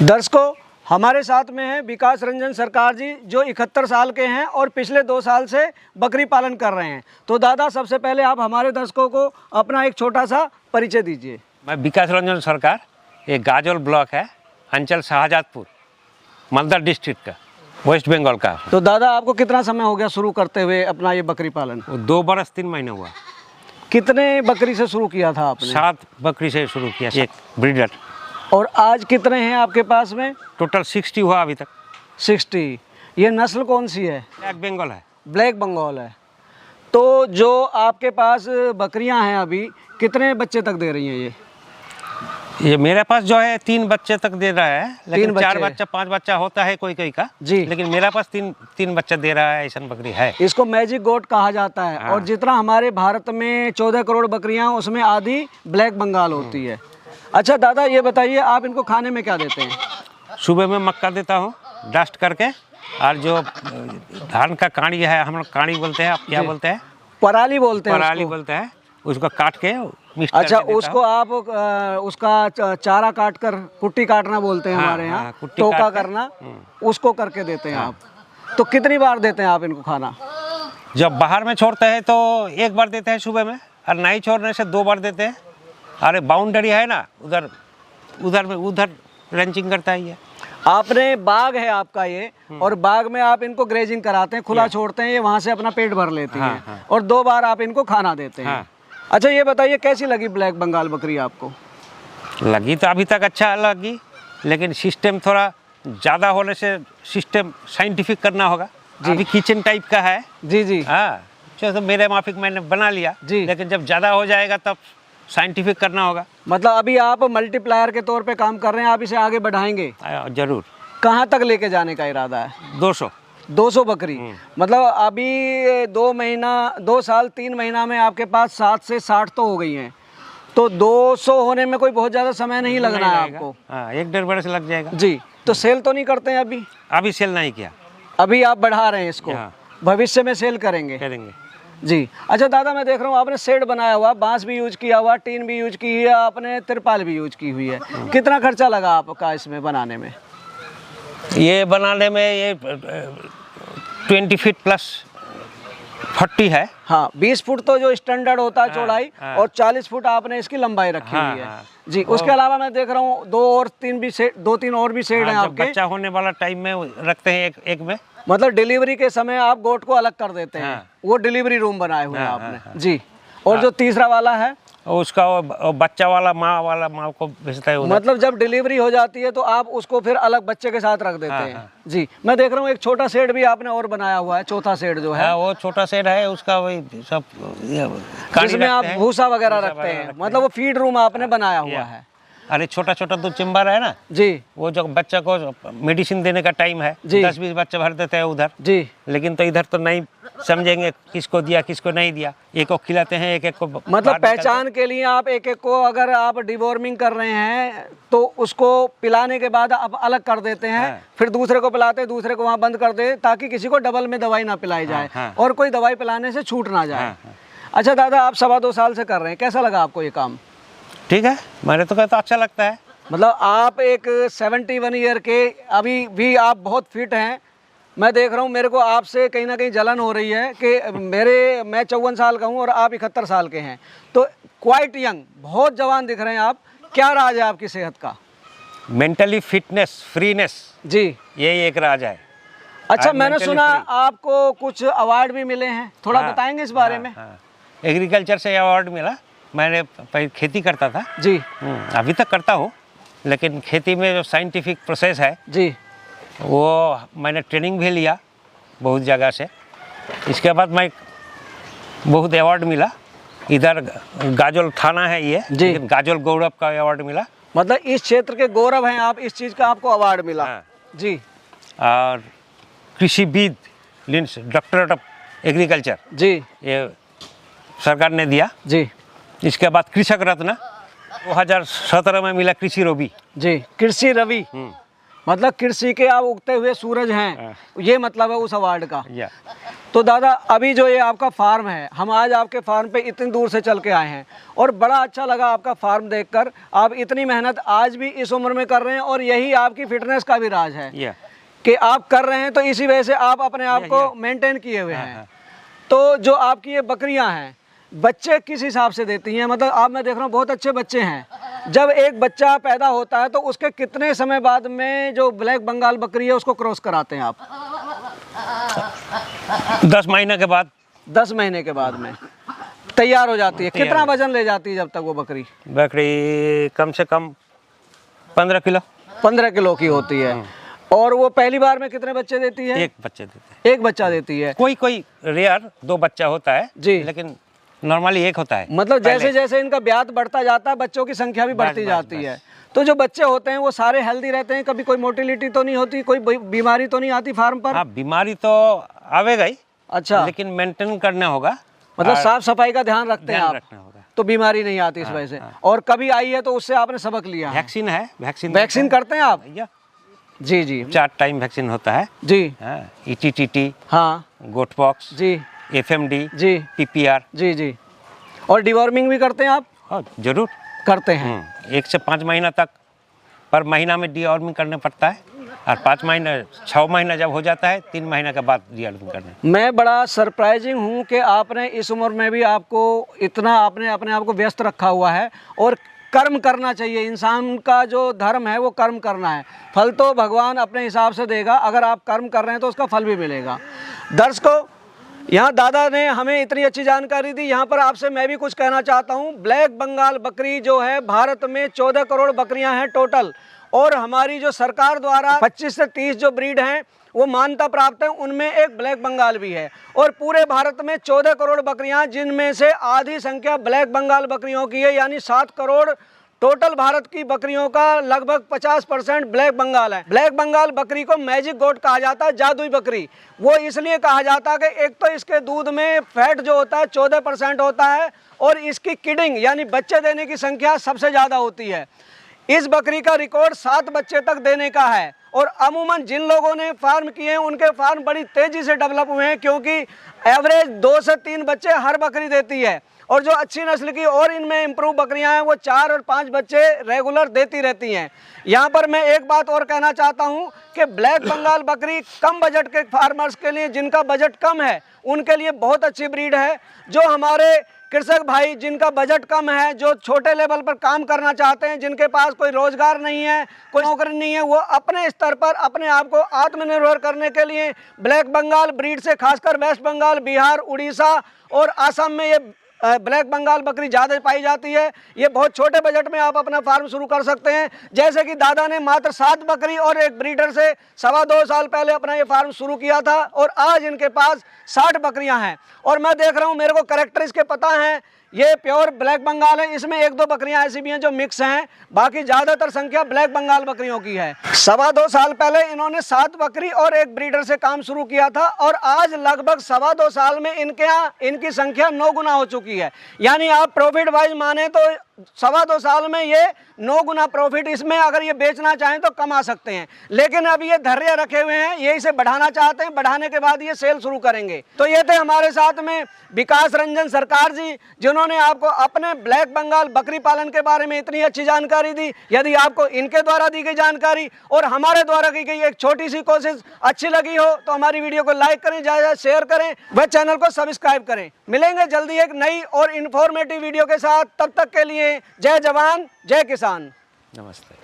दर्शकों, हमारे साथ में है विकास रंजन सरकार जी, जो 71 साल के हैं और पिछले 2 साल से बकरी पालन कर रहे हैं। तो दादा, सबसे पहले आप हमारे दर्शकों को अपना एक छोटा सा परिचय दीजिए। मैं विकास रंजन सरकार, ये गाजोल ब्लॉक है, अंचल शाहजादपुर, मालदा डिस्ट्रिक्ट का, वेस्ट बंगाल का। तो दादा, आपको कितना समय हो गया शुरू करते हुए अपना ये बकरी पालन? 2 बरस 3 महीने हुआ। कितने बकरी से शुरू किया था आपने? 7 बकरी से शुरू किया, एक ब्रीडर। और आज कितने हैं आपके पास में? टोटल 60 हुआ अभी तक। 60। ये नस्ल कौन सी है? ब्लैक बंगाल है। ब्लैक बंगाल है। तो जो आपके पास बकरियां हैं अभी, कितने बच्चे तक दे रही हैं ये मेरे पास जो है 3 बच्चे तक दे रहा है, लेकिन 4 बच्चा 5 बच्चा होता है कोई कोई का जी, लेकिन मेरा पास 3 बच्चा दे रहा है। ऐसा बकरी है। इसको मैजिक गोट कहा जाता है। और जितना हमारे भारत में 14 करोड़ बकरियां, उसमें आधी ब्लैक बंगाल होती है। अच्छा दादा, ये बताइए, आप इनको खाने में क्या देते हैं? सुबह में मक्का देता हूँ डस्ट करके, और जो धान का काड़ी है, हम लोग काड़ी बोलते हैं, आप क्या बोलते हैं? पराली बोलते हैं। पराली बोलते हैं। उसको काट के मिक्स अच्छा, करके उसको आप उसका चारा काट कर, कुट्टी काटना बोलते हैं हमारे यहाँ, टोका करना, उसको करके देते हैं आप। तो कितनी बार देते हैं आप इनको खाना? जब बाहर में छोड़ते हैं तो 1 बार देते हैं सुबह में, और नहीं छोड़ने से 2 बार देते हैं। अरे बाउंड्री है ना, उधर रंचिंग करता है ये। आपने बाग है आपका ये, और बाग में आप इनको ग्रेजिंग कराते हैं, खुला छोड़ते हैं, ये वहाँ से अपना पेट भर लेती हैं। और 2 बार आप इनको खाना देते हैं। अच्छा, ये बताइए, कैसी लगी ब्लैक बंगाल बकरी आपको? लगी तो अभी तक अच्छा लगी, लेकिन सिस्टम थोड़ा ज़्यादा होने से सिस्टम साइंटिफिक करना होगा। अभी किचन टाइप का है। जी जी, हाँ, तो मेरे माफिक मैंने बना लिया जी, लेकिन जब ज़्यादा हो जाएगा तब साइंटिफिक करना होगा। मतलब अभी आप मल्टीप्लायर के तौर पे काम कर रहे हैं, आप इसे आगे बढ़ाएंगे? जरूर। कहाँ तक लेके जाने का इरादा है? 200 बकरी। मतलब अभी 2 साल 3 महीना में आपके पास 7 से 60 तो हो गई हैं। तो 200 होने में कोई बहुत ज़्यादा समय नहीं लगना है आपको। 1-1.5 बरस लग जाएगा जी। तो सेल तो नहीं करते हैं अभी? अभी सेल नहीं किया। अभी आप बढ़ा रहे हैं इसको, भविष्य में सेल करेंगे जी। अच्छा दादा, मैं देख रहा हूँ आपने शेड बनाया हुआ, बांस भी यूज किया हुआ, टीन भी यूज की है आपने, तिरपाल भी यूज की हुई है। कितना खर्चा लगा आपका इसमें बनाने में? ये बनाने में ये 20 फीट प्लस 40 है। हाँ, 20 फुट तो जो स्टैंडर्ड होता है चौड़ाई, और 40 फुट आपने इसकी लंबाई रखी हुई है जी। उसके अलावा मैं देख रहा हूँ 2-3 और भी शेड हैं आपके। बच्चा होने वाला टाइम में रखते हैं एक में। मतलब डिलीवरी के समय आप गोट को अलग कर देते हैं। वो डिलीवरी रूम बनाए हुए हैं आपने जी। और जो तीसरा वाला है उसका वो बच्चा वाला माँ को भेजता है। मतलब जब डिलीवरी हो जाती है तो आप उसको फिर अलग बच्चे के साथ रख देते हैं जी। मैं देख रहा हूँ एक छोटा शेड भी आपने और बनाया हुआ है, चौथा शेड जो है। वो छोटा शेड है, उसका वही सब जिसमें आप भूसा वगैरह रखते हैं। मतलब वो फीड रूम आपने बनाया हुआ है। अरे छोटा 2 चेम्बर है ना जी, वो जो बच्चा को मेडिसिन देने का टाइम है, 10-20 बच्चे भर देते हैं उधर जी। लेकिन तो इधर तो नहीं समझेंगे किसको दिया किसको नहीं दिया, एक को खिलाते हैं, एक को। मतलब पहचान के लिए आप एक को, अगर आप डिवॉर्मिंग कर रहे हैं तो उसको पिलाने के बाद आप अलग कर देते हैं, फिर दूसरे को पिलाते हैं, दूसरे को वहाँ बंद कर दे, ताकि किसी को डबल में दवाई ना पिलाई जाए और कोई दवाई पिलाने से छूट ना जाए। अच्छा दादा, आप 2.25 साल से कर रहे हैं, कैसा लगा आपको ये काम? ठीक है, मेरे तो कहता अच्छा लगता है। मतलब आप एक 71 ईयर के, अभी भी आप बहुत फिट हैं। मैं देख रहा हूँ, मेरे को आपसे कहीं ना कहीं जलन हो रही है कि मैं 54 साल का हूँ और आप 71 साल के हैं, तो क्वाइट यंग, बहुत जवान दिख रहे हैं आप। क्या राज है आपकी सेहत का? मेंटली फिटनेस, फ्रीनेस जी, यही एक राज है। अच्छा, मैंने सुना आपको कुछ अवार्ड भी मिले हैं, थोड़ा बताएंगे इस बारे में? एग्रीकल्चर से अवार्ड मिला। मैंने पहले खेती करता था जी, अभी तक करता हूँ, लेकिन खेती में जो साइंटिफिक प्रोसेस है जी, वो मैंने ट्रेनिंग भी लिया बहुत जगह से। इसके बाद मैं बहुत अवार्ड मिला। इधर गाजोल थाना है ये जी, गाजोल गौरव का अवार्ड मिला। मतलब इस क्षेत्र के गौरव हैं आप, इस चीज़ का आपको अवार्ड मिला जी। और कृषिविद लिंस डॉक्टरेट ऑफ एग्रीकल्चर जी, ये सरकार ने दिया जी। इसके बाद कृषक रत्न 2017 में मिला, कृषि रवि जी, कृषि रवि। मतलब कृषि के आप उगते हुए सूरज हैं, ये मतलब है उस अवार्ड का। या तो दादा अभी जो ये आपका फार्म है, हम आज आपके फार्म पे इतनी दूर से चल के आए हैं और बड़ा अच्छा लगा आपका फार्म देखकर। आप इतनी मेहनत आज भी इस उम्र में कर रहे हैं और यही आपकी फिटनेस का भी राज है कि आप कर रहे हैं, तो इसी वजह से आप अपने आप को मेंटेन किए हुए हैं। तो जो आपकी ये बकरियां हैं, बच्चे किस हिसाब से देती हैं? मतलब आप, मैं देख रहा हूँ बहुत अच्छे बच्चे हैं। जब एक बच्चा पैदा होता है तो उसके कितने समय बाद में जो ब्लैक बंगाल बकरी है उसको क्रॉस कराते हैं आप? 10 महीने के बाद। 10 महीने के बाद में तैयार हो जाती है। कितना वजन ले जाती है जब तक वो बकरी? बकरी कम से कम 15 किलो। 15 किलो की होती है। और वो पहली बार में कितने बच्चे देती है? एक बच्चे देते हैं। एक बच्चा देती है। कोई रेयर 2 बच्चा होता है जी, लेकिन नॉर्मली एक होता है। मतलब जैसे जैसे इनका ब्यात बढ़ता जाता है बच्चों की संख्या भी बढ़ती जाती है। तो जो बच्चे होते हैं वो सारे हेल्दी रहते हैं, कभी कोई मोटिलिटी तो नहीं होती, कोई बीमारी तो नहीं आती फार्म पर? हाँ, बीमारी तो आवेगा ही। अच्छा, लेकिन मेंटेन करना होगा, मतलब साफ सफाई का ध्यान रखते हैं आप, रखना होगा, तो बीमारी नहीं आती इस वजह से। और कभी आई है तो उससे आपने सबक लिया है? वैक्सीन है, वैक्सीन करते हैं आप? जी जी, 4 टाइम वैक्सीन होता है जी। ETTT, हाँ, गोट पॉक्स जी, FMD जी, PPR, जी जी। और डिवॉर्मिंग भी करते हैं आप? हाँ जरूर करते हैं। 1 से 5 महीना तक पर महीना में डिवॉर्मिंग करना पड़ता है। और 6 महीना जब हो जाता है 3 महीने के बाद डिवॉर्मिंग करना। मैं बड़ा सरप्राइजिंग हूँ कि आपने इस उम्र में भी आपको इतना आपने अपने आप को व्यस्त रखा हुआ है। और कर्म करना चाहिए, इंसान का जो धर्म है वो कर्म करना है। फल तो भगवान अपने हिसाब से देगा, अगर आप कर्म कर रहे हैं तो उसका फल भी मिलेगा। दर्शकों, यहाँ दादा ने हमें इतनी अच्छी जानकारी दी। यहाँ पर आपसे मैं भी कुछ कहना चाहता हूँ। ब्लैक बंगाल बकरी जो है, भारत में 14 करोड़ बकरियाँ हैं टोटल, और हमारी जो सरकार द्वारा 25 से 30 जो ब्रीड हैं वो मान्यता प्राप्त है, उनमें एक ब्लैक बंगाल भी है। और पूरे भारत में 14 करोड़ बकरियां, जिनमें से आधी संख्या ब्लैक बंगाल बकरियों की है, यानी 7 करोड़ टोटल भारत की बकरियों का लगभग 50% ब्लैक बंगाल है। ब्लैक बंगाल बकरी को मैजिक गोट कहा जाता है, जादुई बकरी। वो इसलिए कहा जाता है कि एक तो इसके दूध में फैट जो होता है 14% होता है, और इसकी किडिंग यानी बच्चे देने की संख्या सबसे ज़्यादा होती है। इस बकरी का रिकॉर्ड 7 बच्चे तक देने का है। और अमूमन जिन लोगों ने फार्म किए हैं उनके फार्म बड़ी तेज़ी से डेवलप हुए हैं, क्योंकि एवरेज 2 से 3 बच्चे हर बकरी देती है। और जो अच्छी नस्ल की और इनमें इम्प्रूव बकरियां हैं वो 4 और 5 बच्चे रेगुलर देती रहती हैं। यहाँ पर मैं एक बात और कहना चाहता हूँ कि ब्लैक बंगाल बकरी कम बजट के फार्मर्स के लिए, जिनका बजट कम है, उनके लिए बहुत अच्छी ब्रीड है। जो हमारे कृषक भाई जिनका बजट कम है, जो छोटे लेवल पर काम करना चाहते हैं, जिनके पास कोई रोजगार नहीं है, कोई नौकरी नहीं है, वो अपने स्तर पर अपने आप को आत्मनिर्भर करने के लिए ब्लैक बंगाल ब्रीड से, खासकर वेस्ट बंगाल, बिहार, उड़ीसा और असम में ये ब्लैक बंगाल बकरी ज़्यादा पाई जाती है। ये बहुत छोटे बजट में आप अपना फार्म शुरू कर सकते हैं। जैसे कि दादा ने मात्र 7 बकरी और एक ब्रीडर से 2.25 साल पहले अपना ये फार्म शुरू किया था, और आज इनके पास 60 बकरियां हैं। और मैं देख रहा हूँ, मेरे को कैरेक्टर इसके पता हैं, ये प्योर ब्लैक बंगाल है। इसमें 1-2 बकरियां ऐसी भी हैं जो मिक्स हैं, बाकी ज़्यादातर संख्या ब्लैक बंगाल बकरियों की है। 2.25 साल पहले इन्होंने 7 बकरी और एक ब्रीडर से काम शुरू किया था, और आज लगभग 2.25 साल में इनके यहाँ इनकी संख्या 9 गुना हो चुकी है। यानी आप प्रॉफिट वाइज माने तो 2.25 साल में ये 9 गुना प्रॉफिट, इसमें अगर ये बेचना चाहें तो कमा सकते हैं। लेकिन अब ये धैर्य रखे हुए हैं, ये इसे बढ़ाना चाहते हैं, बढ़ाने के बाद ये सेल शुरू करेंगे। तो ये थे हमारे साथ में विकास रंजन सरकार जी, जिन्होंने आपको अपने ब्लैक बंगाल बकरी पालन के बारे में इतनी अच्छी जानकारी दी। यदि आपको इनके द्वारा दी गई जानकारी और हमारे द्वारा की गई एक छोटी सी कोशिश अच्छी लगी हो तो हमारी वीडियो को लाइक करें, ज़्यादा शेयर करें, व चैनल को सब्सक्राइब करें। मिलेंगे जल्दी एक नई और इन्फॉर्मेटिव वीडियो के साथ। तब तक के लिए जय जवान जय किसान। नमस्ते।